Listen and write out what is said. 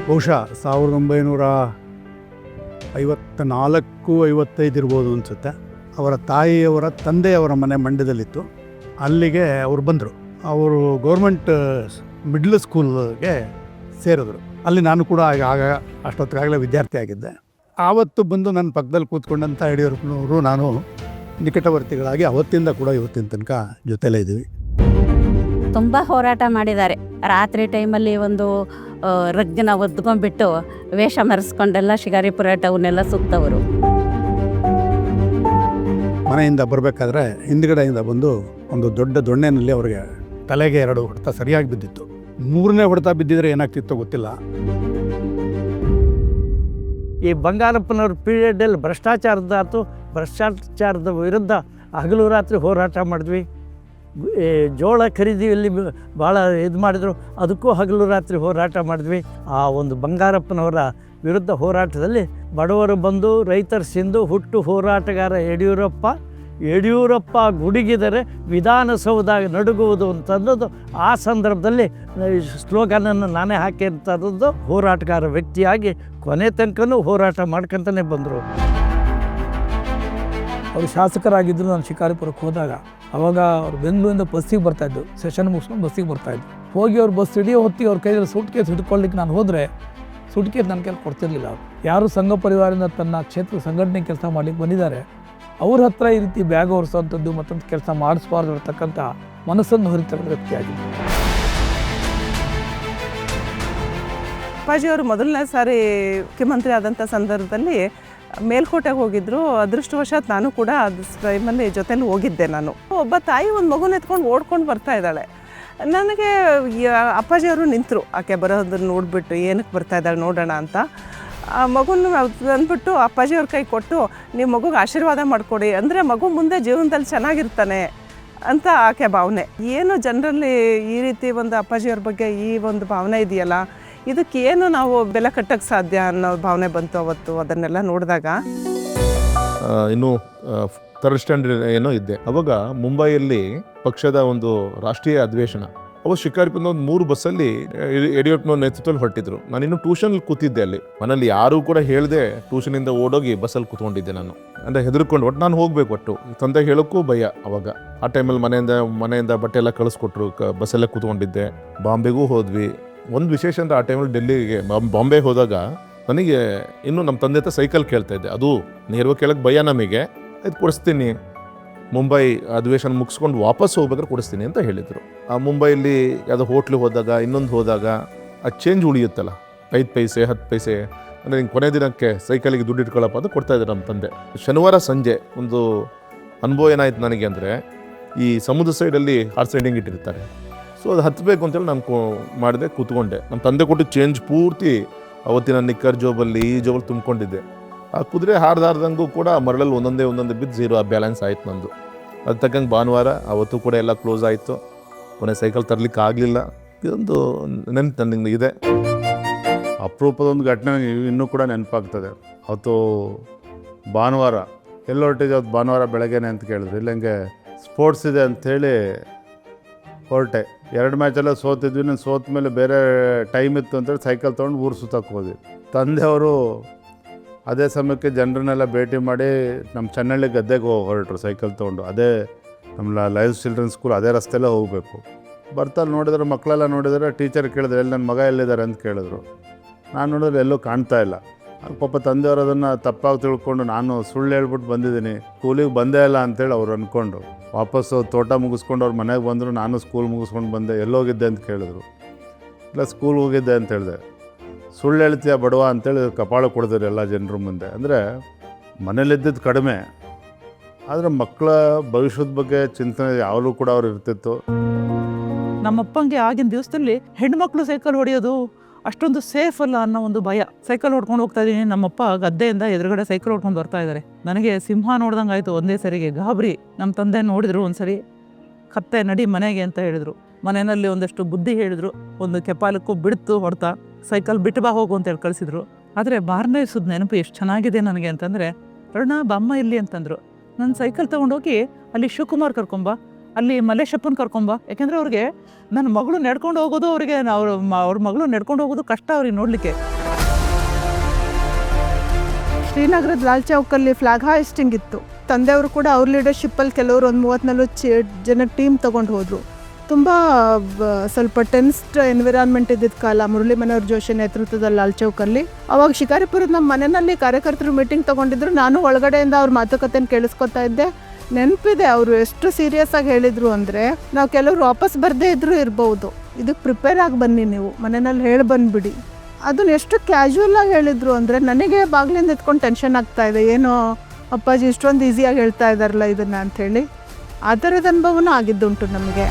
ಬಹುಶಃ 1954-55 ಇರ್ಬೋದು ಅನಿಸುತ್ತೆ. ಅವರ ತಾಯಿಯವರ ತಂದೆಯವರ ಮನೆ ಮಂಡ್ಯದಲ್ಲಿತ್ತು. ಅಲ್ಲಿಗೆ ಅವ್ರು ಬಂದರು. ಅವರು ಗೌರ್ಮೆಂಟ್ ಮಿಡ್ಲ್ ಸ್ಕೂಲ್ಗೆ ಸೇರಿದ್ರು. ಅಲ್ಲಿ ನಾನು ಕೂಡ ಆಗ ಅಷ್ಟೊತ್ತಿಗಾಗಲೇ ವಿದ್ಯಾರ್ಥಿ ಆಗಿದ್ದೆ. ಆವತ್ತು ಬಂದು ನನ್ನ ಪಕ್ಕದಲ್ಲಿ ಕೂತ್ಕೊಂಡಂಥ ಯಡಿಯೂರಪ್ಪನವರು ನಾನು ನಿಕಟವರ್ತಿಗಳಾಗಿ ಅವತ್ತಿಂದ ಕೂಡ ಇವತ್ತಿನ ತನಕ ಜೊತೆಲೇ ಇದ್ದೀವಿ. ತುಂಬ ಹೋರಾಟ ಮಾಡಿದ್ದಾರೆ. ರಾತ್ರಿ ಟೈಮಲ್ಲಿ ಒಂದು ರಗ್ಗನ ಒದ್ಕೊಂಡ್ಬಿಟ್ಟು ವೇಷ ಮರೆಸ್ಕೊಂಡೆಲ್ಲ ಶಿಕಾರಿಪುರ ಟೌನೆಲ್ಲ ಸುತ್ತವರು. ಮನೆಯಿಂದ ಬರಬೇಕಾದ್ರೆ ಹಿಂದ್ಗಡೆಯಿಂದ ಬಂದು ಒಂದು ದೊಡ್ಡ ದೊಣ್ಣೆನಲ್ಲಿ ಅವ್ರಿಗೆ ತಲೆಗೆ 2 ಹೊಡೆತ ಸರಿಯಾಗಿ ಬಿದ್ದಿತ್ತು. 3ನೇ ಹೊಡೆತ ಬಿದ್ದಿದ್ರೆ ಏನಾಗ್ತಿತ್ತೋ ಗೊತ್ತಿಲ್ಲ. ಈ ಬಂಗಾರಪ್ಪನವ್ರ ಪೀರಿಯಡಲ್ಲಿ ಭ್ರಷ್ಟಾಚಾರದ ವಿರುದ್ಧ ಹಗಲು ರಾತ್ರಿ ಹೋರಾಟ ಮಾಡಿದ್ವಿ. ಜೋಳ ಖರೀದಿಯಲ್ಲಿ ಭಾಳ ಇದು ಮಾಡಿದ್ರು, ಅದಕ್ಕೂ ಹಗಲು ರಾತ್ರಿ ಹೋರಾಟ ಮಾಡಿದ್ವಿ. ಆ ಒಂದು ಬಂಗಾರಪ್ಪನವರ ವಿರುದ್ಧ ಹೋರಾಟದಲ್ಲಿ ಬಡವರು ಬಂದು ರೈತರ ಸಿಂಧು ಹುಟ್ಟು ಹೋರಾಟಗಾರ ಯಡಿಯೂರಪ್ಪ ಗುಡುಗಿದರೆ ವಿಧಾನಸೌಧ ನಡುಗುವುದು ಅಂತಂದದ್ದು ಆ ಸಂದರ್ಭದಲ್ಲಿ ಸ್ಲೋಗನನ್ನು ನಾನೇ ಹಾಕಿರ್ತದ್ದು. ಹೋರಾಟಗಾರ ವ್ಯಕ್ತಿಯಾಗಿ ಕೊನೆ ತನಕನೂ ಹೋರಾಟ ಮಾಡ್ಕೊತಾನೆ ಬಂದರು. ಅವರು ಶಾಸಕರಾಗಿದ್ದರು. ನಾನು ಶಿಕಾರಿಪುರಕ್ಕೆ ಹೋದಾಗ ಅವಾಗ ಅವ್ರು ಬೆಂಗಳೂರಿಂದ ಬಸ್ಸಿಗೆ ಬರ್ತಾಯಿದ್ದು, ಸೆಷನ್ ಮುಗಿಸ್ಕೊಂಡು ಬಸ್ಸಿಗೆ ಬರ್ತಾಯಿದ್ದು. ಹೋಗಿ ಅವ್ರು ಬಸ್ ಹಿಡಿಯೋ ಹೊತ್ತಿಗೆ ಅವ್ರ ಕೈಯಲ್ಲಿ ಸೂಟ್ ಕೇಸ್ ಹಿಡ್ಕೊಳ್ಳಿಕ್ಕೆ ನಾನು ಹೋದರೆ ಸೂಟ್ ಕೇಸ್ ನನ್ನ ಕೈಲಿ ಕೊಡ್ತಿರ್ಲಿಲ್ಲ. ಅವರು ಯಾರು ಸಂಘ ಪರಿವಾರದಿಂದ ತನ್ನ ಕ್ಷೇತ್ರ ಸಂಘಟನೆ ಕೆಲಸ ಮಾಡ್ಲಿಕ್ಕೆ ಬಂದಿದ್ದಾರೆ ಅವ್ರ ಹತ್ರ ಈ ರೀತಿ ಬ್ಯಾಗ್ ಹೊರಿಸೋವಂಥದ್ದು ಮತ್ತೊಂದು ಕೆಲಸ ಮಾಡಿಸ್ಬಾರ್ದು ಇರತಕ್ಕಂಥ ಮನಸ್ಸನ್ನು ಹೊರಿತಕ್ಕಂಥ ವ್ಯಕ್ತಿಯಾಗಿದೆ. ಅಪ್ಪಾಜಿಯವರು ಮೊದಲನೇ ಸಾರಿ ಮುಖ್ಯಮಂತ್ರಿ ಆದಂಥ ಸಂದರ್ಭದಲ್ಲಿ ಮೇಲ್ಕೋಟೆಗೆ ಹೋಗಿದ್ದರು. ಅದೃಷ್ಟವಶಾತ್ ನಾನು ಕೂಡ ಅದು ಟೈಮಲ್ಲಿ ಜೊತೆಲಿ ಹೋಗಿದ್ದೆ. ನಾನು ಒಬ್ಬ ತಾಯಿ ಒಂದು ಮಗುನ ಎತ್ಕೊಂಡು ಓಡ್ಕೊಂಡು ಬರ್ತಾ ಇದ್ದಾಳೆ. ನನಗೆ ಅಪ್ಪಾಜಿಯವರು ನಿಂತರು, ಆಕೆ ಬರೋದನ್ನು ನೋಡಿಬಿಟ್ಟು ಏನಕ್ಕೆ ಬರ್ತಾ ಇದ್ದಾಳೆ ನೋಡೋಣ ಅಂತ. ಆ ಮಗುನ ಅಂದ್ಬಿಟ್ಟು ಅಪ್ಪಾಜಿಯವ್ರ ಕೈ ಕೊಟ್ಟು ನೀವು ಮಗುಗೆ ಆಶೀರ್ವಾದ ಮಾಡಿಕೊಡಿ, ಅಂದರೆ ಮಗು ಮುಂದೆ ಜೀವನದಲ್ಲಿ ಚೆನ್ನಾಗಿರ್ತಾನೆ ಅಂತ ಆಕೆ ಭಾವನೆ. ಏನು ಜನರಲ್ಲಿ ಈ ರೀತಿ ಒಂದು ಅಪ್ಪಾಜಿಯವ್ರ ಬಗ್ಗೆ ಈ ಒಂದು ಭಾವನೆ ಇದೆಯಲ್ಲ, ಇದಕ್ಕೇನು ನಾವು ಬೆಲೆ ಕಟ್ಟಕ್ಕೆ ಸಾಧ್ಯ ಅನ್ನೋ ಭಾವನೆ ಬಂತು ಅವತ್ತು. ಅದನ್ನೆಲ್ಲ ನೋಡಿದಾಗ ಇನ್ನು ಥರ್ಡ್ ಸ್ಟ್ಯಾಂಡರ್ಡ್ ಏನೋ ಇದ್ದೆ. ಅವಾಗ ಮುಂಬೈಯಲ್ಲಿ ಪಕ್ಷದ ಒಂದು ರಾಷ್ಟ್ರೀಯ ಅಧಿವೇಶನ. ಅವಾಗ ಶಿಕಾರಿಪುರದ ಒಂದು 3 ಬಸ್ಸಲ್ಲಿ ಯಡಿಯೂರಪ್ಪನವ್ರ ನೇತೃತ್ವದಲ್ಲಿ ಹೊರಟಿದ್ರು. ನಾನಿನ್ನು ಟ್ಯೂಷನಲ್ಲಿ ಕೂತಿದ್ದೆ. ಅಲ್ಲಿ ಮನೇಲಿ ಯಾರೂ ಕೂಡ ಹೇಳ್ದೆ ಟ್ಯೂಷನಿಂದ ಓಡೋಗಿ ಬಸ್ಸಲ್ಲಿ ಕೂತ್ಕೊಂಡಿದ್ದೆ. ನಾನು ಅಂದರೆ ಹೆದರ್ಕೊಂಡು ಒಟ್ಟು ನಾನು ಹೋಗ್ಬೇಕು. ಒಟ್ಟು ತಂದೆ ಹೇಳೋಕ್ಕೂ ಭಯ. ಅವಾಗ ಆ ಟೈಮಲ್ಲಿ ಮನೆಯಿಂದ ಬಟ್ಟೆ ಎಲ್ಲ ಕಳಿಸ್ಕೊಟ್ರು. ಬಸ್ಸಲ್ಲೇ ಕೂತ್ಕೊಂಡಿದ್ದೆ. ಬಾಂಬೆಗೂ ಹೋದ್ವಿ. ಒಂದು ವಿಶೇಷ ಅಂದರೆ ಆ ಟೈಮಲ್ಲಿ ಡೆಲ್ಲಿಗೆ ಬಾಂಬೆ ಹೋದಾಗ ನನಗೆ ಇನ್ನೂ ನಮ್ಮ ತಂದೆ ಹತ್ರ ಸೈಕಲ್ ಕೇಳ್ತಾ ಇದ್ದೆ. ಅದು ನೇರವಾಗಿ ಕೇಳಕ್ಕೆ ಭಯ ನಮಗೆ. ಅದು ಕೊಡಿಸ್ತೀನಿ, ಮುಂಬೈ ಅಧಿವೇಶನ ಮುಗಿಸ್ಕೊಂಡು ವಾಪಸ್ ಹೋಗ್ಬೇಕಾದ್ರೆ ಕೊಡಿಸ್ತೀನಿ ಅಂತ ಹೇಳಿದರು. ಆ ಮುಂಬೈಯಲ್ಲಿ ಯಾವುದೋ ಹೋಟ್ಲಿಗೆ ಹೋದಾಗ ಇನ್ನೊಂದು ಹೋದಾಗ ಆ ಚೇಂಜ್ ಉಳಿಯುತ್ತಲ್ಲ, 5 ಪೈಸೆ 10 ಪೈಸೆ ಅಂದರೆ ನಿಂಗೆ ಕೊನೆ ದಿನಕ್ಕೆ ಸೈಕಲಿಗೆ ದುಡ್ಡು ಇಟ್ಕೊಳ್ಳಪ್ಪ ಅಂತ ಕೊಡ್ತಾಯಿದ್ದಾರೆ ನಮ್ಮ ತಂದೆ. ಶನಿವಾರ ಸಂಜೆ ಒಂದು ಅನುಭವ ಏನಾಯ್ತು ನನಗೆ ಅಂದರೆ, ಈ ಸಮುದ್ರ ಸೈಡಲ್ಲಿ ಹಾರ್ಸ್ ರೈಡಿಂಗ್ ಇಟ್ಟಿರ್ತಾರೆ. ಸೊ ಅದು ಹತ್ತಬೇಕು ಅಂತೇಳಿ ನಾನು ಮಾಡಿದೆ, ಕೂತ್ಕೊಂಡೆ. ನಮ್ಮ ತಂದೆ ಕೊಟ್ಟು ಚೇಂಜ್ ಪೂರ್ತಿ ಅವತ್ತಿನ ನಿಕ್ಕರ್ ಜೋಬಲ್ಲಿ ಈ ಜೋಬಲ್ಲಿ ತುಂಬಿಕೊಂಡಿದ್ದೆ. ಆ ಕುದುರೆ ಹಾರ್ದಾರ್ದಂಗೂ ಕೂಡ ಮರಳಲ್ಲಿ ಒಂದೊಂದೇ ಬಿದ್ದು 0 ಬ್ಯಾಲೆನ್ಸ್ ಆಯ್ತು ನಂದು. ಅದು ತಕ್ಕಂಗೆ ಭಾನುವಾರ ಅವತ್ತು ಕೂಡ ಎಲ್ಲ ಕ್ಲೋಸ್ ಆಯಿತು. ಕೊನೆ ಸೈಕಲ್ ತರಲಿಕ್ಕೆ ಆಗಲಿಲ್ಲ. ಇದೊಂದು ನೆನಪು ನನಗೆ ಇದೆ. ಅಪರೂಪದೊಂದು ಘಟನೆ ಇನ್ನೂ ಕೂಡ ನೆನಪಾಗ್ತದೆ. ಅವತ್ತು ಭಾನುವಾರ ಎಲ್ಲ ಹೊರಟಿದ್ದೆ. ಅವತ್ತು ಭಾನುವಾರ ಬೆಳಗ್ಗೆನೆ ಅಂತ ಕೇಳಿದ್ರು. ಇಲ್ಲಂಗೆ ಸ್ಪೋರ್ಟ್ಸ್ ಇದೆ ಅಂಥೇಳಿ ಹೊರಟೆ. 2 ಮ್ಯಾಚೆಲ್ಲ ಸೋತಿದ್ವಿ. ನಾನು ಸೋತ ಮೇಲೆ ಬೇರೆ ಟೈಮ್ ಇತ್ತು ಅಂತೇಳಿ ಸೈಕಲ್ ತೊಗೊಂಡು ಊರು ಸುತ್ತಕ್ಕೆ ಹೋದ್ವಿ. ತಂದೆಯವರು ಅದೇ ಸಮಯಕ್ಕೆ ಜನರನ್ನೆಲ್ಲ ಭೇಟಿ ಮಾಡಿ ನಮ್ಮ ಚೆನ್ನಳ್ಳಿ ಗದ್ದೆಗೆ ಹೊರಟರು ಸೈಕಲ್ ತೊಗೊಂಡು. ಅದೇ ನಮ್ಮ ಲಯನ್ಸ್ ಚಿಲ್ಡ್ರನ್ ಸ್ಕೂಲ್ ಅದೇ ರಸ್ತೆಯಲ್ಲೇ ಹೋಗಬೇಕು. ಬರ್ತಾರೆ ನೋಡಿದ್ರೆ ಮಕ್ಕಳೆಲ್ಲ ನೋಡಿದರೆ ಟೀಚರ್ ಕೇಳಿದ್ರು ಎಲ್ಲಿ ನನ್ನ ಮಗ ಎಲ್ಲಿದ್ದಾರೆ ಅಂತ ಕೇಳಿದ್ರು. ನಾನು ನೋಡಿದ್ರೆ ಎಲ್ಲೂ ಕಾಣ್ತಾ ಇಲ್ಲ. ಪಾಪ ತಂದೆಯವರು ಅದನ್ನು ತಪ್ಪಾಗಿ ತಿಳ್ಕೊಂಡು ನಾನು ಸುಳ್ಳು ಹೇಳ್ಬಿಟ್ಟು ಬಂದಿದ್ದೀನಿ, ಸ್ಕೂಲಿಗೆ ಬಂದೇ ಇಲ್ಲ ಅಂತೇಳಿ ಅವ್ರು ಅಂದ್ಕೊಂಡು ವಾಪಸ್ಸು ತೋಟ ಮುಗಿಸ್ಕೊಂಡು ಅವ್ರ ಮನೆಗೆ ಬಂದರು. ನಾನು ಸ್ಕೂಲ್ ಮುಗಿಸ್ಕೊಂಡು ಬಂದೆ. ಎಲ್ಲೋಗಿದ್ದೆ ಅಂತ ಕೇಳಿದ್ರು. ಇಲ್ಲ ಸ್ಕೂಲ್ ಹೋಗಿದ್ದೆ ಅಂತ ಹೇಳಿದೆ. ಸುಳ್ಳು ಹೇಳ್ತೀಯ ಬಡವ ಅಂತೇಳಿ ಕಪಾಳ ಕೊಡಿದ್ರು ಎಲ್ಲ ಜನರ ಮುಂದೆ. ಅಂದರೆ ಮನೇಲಿದ್ದಿದ್ದು ಕಡಿಮೆ, ಆದರೆ ಮಕ್ಕಳ ಭವಿಷ್ಯದ ಬಗ್ಗೆ ಚಿಂತನೆ ಯಾವಾಗಲೂ ಕೂಡ ಅವ್ರು ಇರ್ತಿತ್ತು. ನಮ್ಮಪ್ಪಂಗೆ ಆಗಿನ ದಿವಸದಲ್ಲಿ ಹೆಣ್ಮಕ್ಳು ಸೈಕಲ್ ಹೊಡೆಯೋದು ಅಷ್ಟೊಂದು ಸೇಫ್ ಅಲ್ಲ ಅನ್ನೋ ಒಂದು ಭಯ. ಸೈಕಲ್ ಹೊಡ್ಕೊಂಡು ಹೋಗ್ತಾ ಇದ್ದೀನಿ, ನಮ್ಮಪ್ಪ ಗದ್ದೆಯಿಂದ ಎದುರುಗಡೆ ಸೈಕಲ್ ಹೊಡ್ಕೊಂಡು ಬರ್ತಾ ಇದ್ದಾರೆ. ನನಗೆ ಸಿಂಹ ನೋಡ್ದಂಗೆ ಆಯಿತು. ಒಂದೇ ಸರಿಗೆ ಗಾಬರಿ. ನಮ್ಮ ತಂದೆ ನೋಡಿದ್ರು. ಒಂದು ಸರಿ ಕತ್ತೆ ನಡಿ ಮನೆಗೆ ಅಂತ ಹೇಳಿದರು. ಮನೆಯಲ್ಲಿ ಒಂದಷ್ಟು ಬುದ್ಧಿ ಹೇಳಿದರು. ಒಂದು ಕೆಪಾಲಕ್ಕೂ ಬಿಡ್ತು ಹೊಡ್ತಾ ಸೈಕಲ್ ಬಿಟ್ಟು ಬಾ ಹೋಗು ಅಂತೇಳಿ ಕಳಿಸಿದ್ರು. ಆದರೆ 4ನೇ ದಿವಸದ ನೆನಪು ಎಷ್ಟು ಚೆನ್ನಾಗಿದೆ ನನಗೆ ಅಂತಂದರೆ, ಅರುಣ ಬಾಮ್ಮ ಇಲ್ಲಿ ಅಂತಂದರು. ನನ್ನ ಸೈಕಲ್ ತೊಗೊಂಡೋಗಿ ಅಲ್ಲಿ ಶಿವಕುಮಾರ್ ಕರ್ಕೊಂಬ, ಅಲ್ಲಿ ಮಲ್ಲೇಶಪ್ಪನ ಕರ್ಕೊಂಬ. ಯಾಕೆಂದರೆ ಅವ್ರಿಗೆ ನನ್ನ ಮಗಳು ನಡ್ಕೊಂಡು ಹೋಗೋದು, ಅವ್ರಿಗೆ ಅವ್ರ ಮಗಳು ನಡ್ಕೊಂಡು ಹೋಗೋದು ಕಷ್ಟ ಅವ್ರಿಗೆ ನೋಡಲಿಕ್ಕೆ. ಶ್ರೀನಗರದ ಲಾಲ್ ಚೌಕಲ್ಲಿ ಫ್ಲಾಗ್ ಹಾಯಿಸ್ಟಿಂಗ್ ಇತ್ತು. ತಂದೆಯವರು ಕೂಡ ಅವ್ರ ಲೀಡರ್ಶಿಪ್ಪಲ್ಲಿ ಕೆಲವರು ಒಂದು 30-40 ಜನ ಟೀಮ್ ತೊಗೊಂಡು ಹೋದರು. ತುಂಬ ಸ್ವಲ್ಪ ಟೆನ್ಸ್ಡ್ ಎನ್ವಿರಾನ್ಮೆಂಟ್ ಇದ್ದಿದ್ದ ಕಾಲ ಮುರಳಿ ಮನೋಹರ್ ಜೋಶಿ ನೇತೃತ್ವದಲ್ಲಿ ಲಾಲ್ ಚೌಕಲ್ಲಿ. ಅವಾಗ ಶಿಕಾರಿಪುರದ ನಮ್ಮ ಮನೆಯಲ್ಲಿ ಕಾರ್ಯಕರ್ತರು ಮೀಟಿಂಗ್ ತೊಗೊಂಡಿದ್ರು. ನಾನು ಒಳಗಡೆಯಿಂದ ಅವ್ರ ಮಾತುಕತೆನ ಕೇಳಿಸ್ಕೊತಾ ಇದ್ದೆ. ನೆನಪಿದೆ ಅವರು ಎಷ್ಟು ಸೀರಿಯಸ್ ಆಗಿ ಹೇಳಿದರು ಅಂದರೆ, ನಾವು ಕೆಲವರು ವಾಪಸ್ ಬರದೇ ಇದ್ರೂ ಇರ್ಬೋದು, ಇದಕ್ಕೆ ಪ್ರಿಪೇರ್ ಆಗಿ ಬನ್ನಿ, ನೀವು ಮನೆಯಲ್ಲಿ ಹೇಳಿ ಬಂದುಬಿಡಿ. ಅದನ್ನು ಎಷ್ಟು ಕ್ಯಾಶುವಲಾಗಿ ಹೇಳಿದರು ಅಂದರೆ ನನಗೆ ಬಾಗಿಲಿಂದ ಎತ್ಕೊಂಡು ಟೆನ್ಷನ್ ಆಗ್ತಾಯಿದೆ, ಏನೋ ಅಪ್ಪಾಜಿ ಇಷ್ಟೊಂದು ಈಸಿಯಾಗಿ ಹೇಳ್ತಾ ಇದ್ದಾರಲ್ಲ ಇದನ್ನು ಅಂಥೇಳಿ. ಆ ಥರದ ಅನುಭವನೂ ಆಗಿದ್ದುಂಟು ನಮಗೆ.